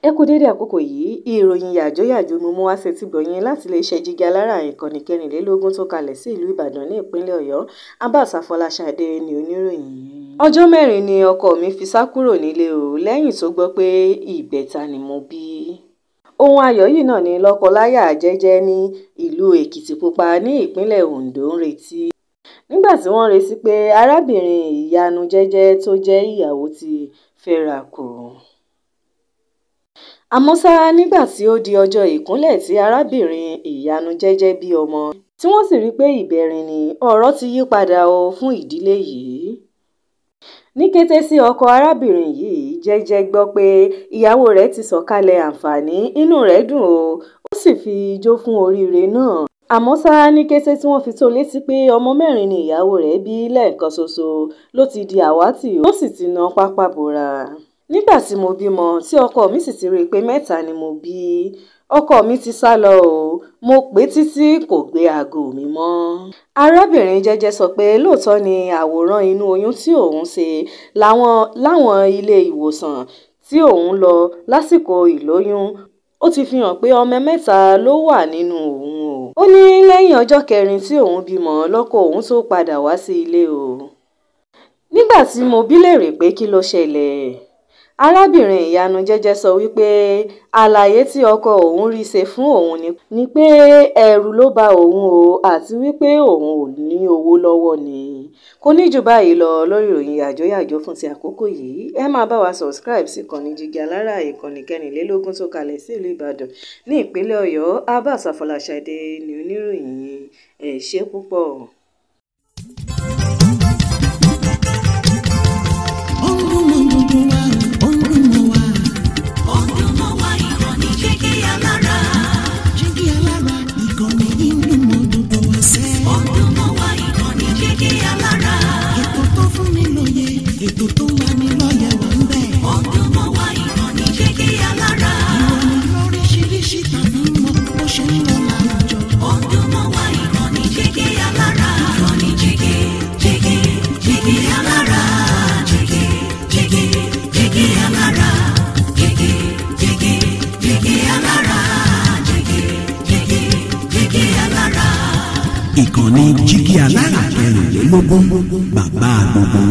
Ẹ kú dédé àkókò yìí, ìròyìn yàjóyàjó mo mú wá sétí gbọ̀yìn láti iléeṣẹ́ Jígí Alára ìkànnì 24 tó kalẹ̀ sí ìlú Ìbàdàn ní ìpínlẹ̀ Ọ̀yọ́. Abbas Afọláṣadé ni oníròyìn yìí. Ọjọ́ 4 ni ọkọ mi fi sá kúrò nílé o lẹ́yìn tó gbọ́ pé ìbẹ̀ta ni mo bí. Ohun ayọ̀ yìí náà ni lọ́kọ-láyà jẹ́jẹ́ ní ìlú Èkìtìpupa ní ìpínlẹ̀ Oǹdó ń retí. Nígbà tí wọ́n retí pé arábìnrin Ìyanu Jẹ́jẹ́ tó jẹ́ ìyàwó ti fẹ́ra kù. Àmọ́ ṣá nígbà tí ó di ọjọ́ ìkúnlẹ̀ tí arábìnrin Ìyanu Jẹ́jẹ́ bí ọmọ tí wọ́n sì rí pé ìbẹ̀rin ni ọ̀rọ̀ ti yí padà o fún ìdílé yìí. Ní kété sí ọkọ arábìnrin yìí Jẹ́jẹ́ gbọ́ pé ìyàwó rẹ̀ ti sọ̀kalẹ̀ àǹfààní, inú rẹ̀ dùn o, ó sì fi ijó fún oríire náà. Àmọ́ ṣá ní kété tí wọ́n fi tó létí pé ọmọ 4 ni ìyàwó rẹ̀ bí lẹ́ẹ̀kan ṣoṣo ló ti di àwátì ó sì ti na pápá bora. Nígbà tí mo bímọ tí ọkọ mi sì ti rí i pé 3 ni mo bí, ọkọ mi ti sá lọ o, mo pè títí kò gbé aago mi mọ́. Arábìnrin Jẹ́jẹ́ sọ pé lóòótọ́ ni àwòrán inú oyún tí òun ṣe láwọn ilé ìwòsàn tí òun lọ lásìkò ìlóyún ó ti fi hàn pé ọmọ 3 ló wà nínú òun o. Ó ní lẹ́yìn ọjọ́ 4 tí òun bímọ lọ́kọ òun tó padà wá sí ilé o. Nígbà tí mo bi léèrè pé kí ló ṣẹlẹ̀, arábìnrin Ìyanu Jẹ́jẹ́ sọ wípé àlàyé tí ọkọ òun rí ṣe fún òun ni pé ẹ̀rù ló bà òun o àti wípé òun ò ní owó lọ́wọ́ ni. Kò ní jù báyìí lọ lórí ìròyìn yàjóyàjó fún ti àkókò yìí. Ẹ máa bá wa subscribe sí ìkànnì Jígí Alára ìkànnì 24 tó kalẹ̀ sí ìlú Ìbàdàn ní ìpínlẹ̀ Ọ̀yọ́. Abbas Afọláṣadé ni oníròyìn yìí. Ẹ ṣé púpọ̀. Ètò tó wà ní lọ́yẹ̀ wà ń bẹ̀. Ọdún mọ́ wá ìkànnì Jígí Alára. Ìròyìn lóríṣiríṣi tàbí mọ́ bó ṣe ń lọ láwùjọ. Ọdún mọ́ wá ìkànnì Jígí Alára. Ìkànnì Jígí Alára. Jígí Alára. Jígí Alára. Jígí Alára. Ìkànnì Jígí Alára 24 bàbá gbogbo.